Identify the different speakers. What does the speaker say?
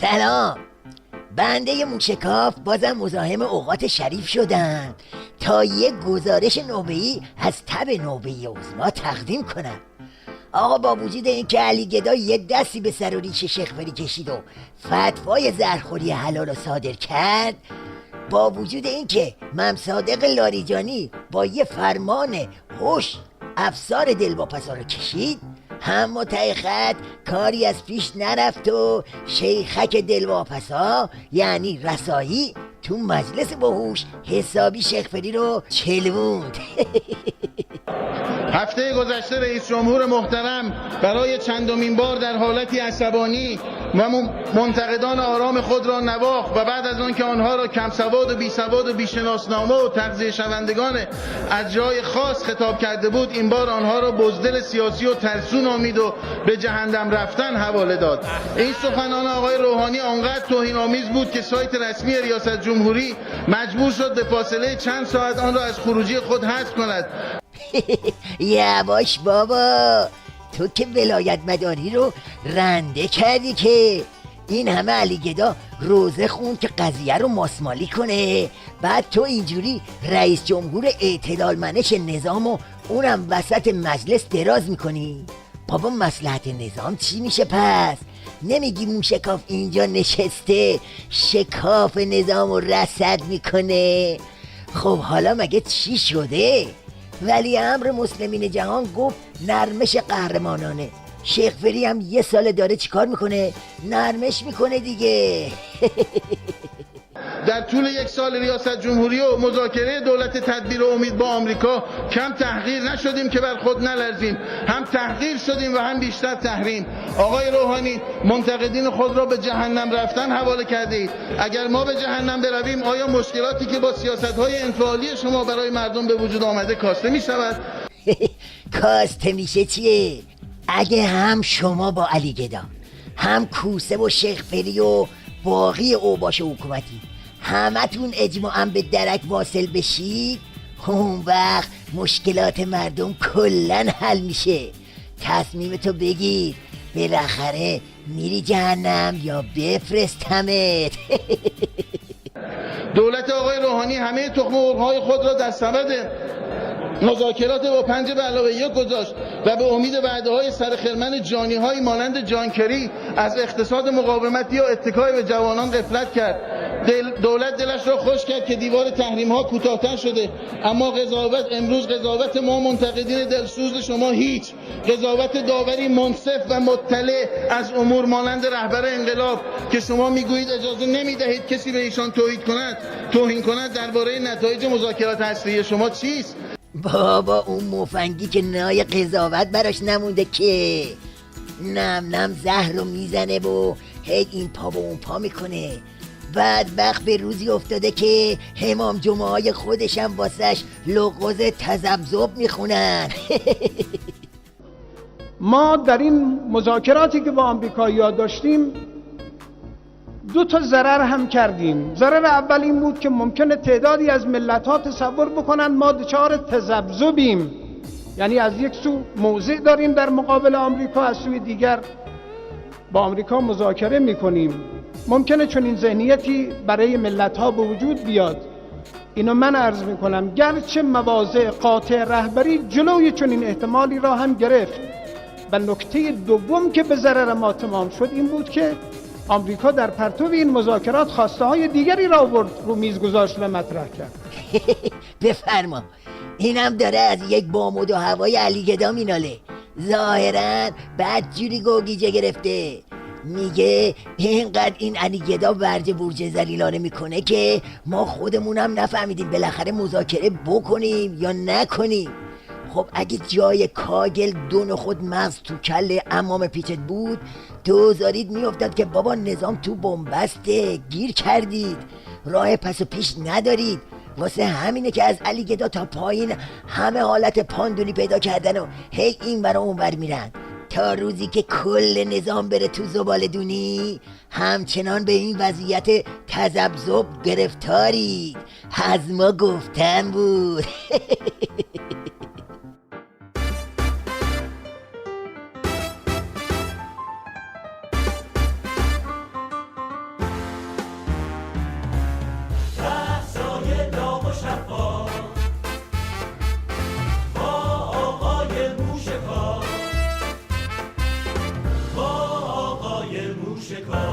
Speaker 1: سلام، بنده موشکاف بازم مزاحم اوقات شریف شدم تا یک گزارش نوبه‌ای از تب نوبه‌ای عظما تقدیم کنم. آقا با وجود اینکه علی گدا یه دستی به سر و ریش شیخ فری کشید و فتوای زرخوری حلال رو صادر کرد، با وجود اینکه ممصادق لاریجانی با یه فرمان هوش افسار دلواپسا رو کشید، اما ته خط کاری از پیش نرفت و شیخک دلواپسا یعنی رسایی تو مجلس باهوش حسابی شیخ فری رو چلوند.
Speaker 2: هفته گذشته رئیس جمهور محترم برای چندمین بار در حالتی عصبانی و منتقدان آرام خود را نواخت و بعد از آن که آنها را کم سواد و بی سواد و بی شناسنامه و تغذیه شوندگان از جای خاص خطاب کرده بود، این بار آنها را بزدل سیاسی و ترسو نامید و به جهنم رفتن حواله داد. این سخنان آقای روحانی آنقدر توهین آمیز بود که سایت رسمی ریاست جمهوری مجبور شد به فاصله چند ساعت آن را از خروجی خود حذف کند.
Speaker 1: یواش بابا، تو که ولایت مداری رو رنده کردی که این همه علی گدا روزه خون که قضیه رو ماسمالی کنه، بعد تو اینجوری رئیس جمهور اعتدال منش نظام و اونم وسط مجلس دراز میکنی. بابا مصلحت نظام چی میشه پس؟ نمیگی موشکاف اینجا نشسته شکاف نظام رو رصد میکنه؟ خب حالا مگه چی شده؟ ولی امر مسلمین جهان گفت نرمش قهرمانانه. شیخ فری هم یه سال داره چیکار میکنه؟ نرمش میکنه دیگه.
Speaker 2: در طول یک سال ریاست جمهوری و مذاکره دولت تدبیر و امید با آمریکا کم تحقیر نشدیم که بر خود نلرزیم، هم تحقیر شدیم و هم بیشتر تحریم. آقای روحانی، منتقدین خود را به جهنم رفتن حواله کرده اید. اگر ما به جهنم برویم آیا مشکلاتی که با سیاست‌های انفعالی شما برای مردم به وجود آمده کاسته می شود؟
Speaker 1: کاسته میشه چیه؟ اگه هم شما با علی گدا، هم کوسه و شیخ فری و باقی اوباش حکومتی همتون اجماعاً به درک واصل بشید، اون وقت مشکلات مردم کلن حل میشه. تصمیمتو بگیر، بالاخره میری جهنم یا بفرستمت؟
Speaker 2: دولت آقای روحانی همه تخم مرغ‌های خود را در سبد مذاکرات با 5+1 گذاشت و به امید وعده‌های سرخرمن جانی‌هایی مانند جانکری از اقتصاد مقاومتی یا اتکای به جوانان غفلت کرد. دولت دلش را خوش کرد که دیوار تحریم‌ها کوتاه‌تر شده، اما امروز قضاوت ما منتقدین دلسوز شما هیچ. قضاوت داوری منصف و مطلع از امور مانند رهبر انقلاب که شما میگویید اجازه نمیدهید کسی به ایشان توهین کند درباره نتایج مذاکرات هسته‌ای شما چیست؟
Speaker 1: بابا اون مفنگی که نای قضاوت براش نمونده که نم زهر رو میزنه و هی این پا و اون پا میکنه. بدبخت به روزی افتاده که امام جمعه های خودش هم واسش لغز تذبذب میخونن.
Speaker 3: ما در این مذاکراتی که با آمریکایی‌ها داشتیم 2 ضرر هم کردیم. ضرر اول این بود که ممکنه تعدادی از ملت‌ها تصور بکنن ما دچار تذبذبیم، یعنی از یک سو موضع داریم در مقابل آمریکا، از سوی دیگر با آمریکا مذاکره میکنیم. ممکنه چون این ذهنیتی برای ملت‌ها به وجود بیاد. اینو من عرض میکنم گرچه مواضع قاطع رهبری جلوی چون این احتمالی را هم گرفت. و نکته دوم که به ضرر ما تمام شد این بود که آمریکا در پرتو این مذاکرات خواسته های دیگری را آورد رو میز گذاشت و مطرح کرد.
Speaker 1: بفرما، اینم داره از یک بامود و هوای علی گدا میناله. ظاهرا بدجوری گوگیجه گرفته. میگه اینقدر این علی گدا ورجه بورجه زلیلانه میکنه که ما خودمونم نفهمیدیم بالاخره مذاکره بکنیم یا نکنیم. خب اگه جای کاگل دون خود مغز تو کله امام پیچت بود، دوزارید میافتاد که بابا نظام تو بنبسته، گیر کردید، راه پس و پیش ندارید. واسه همینه که از علی گدا تا پایین همه حالت پاندونی پیدا کردن و هی این برا اون بر میرن تا روزی که کل نظام بره تو زباله دونی. همچنان به این وضعیت تذبذب گرفتارید. از ما گفتن بود.
Speaker 4: گوش کار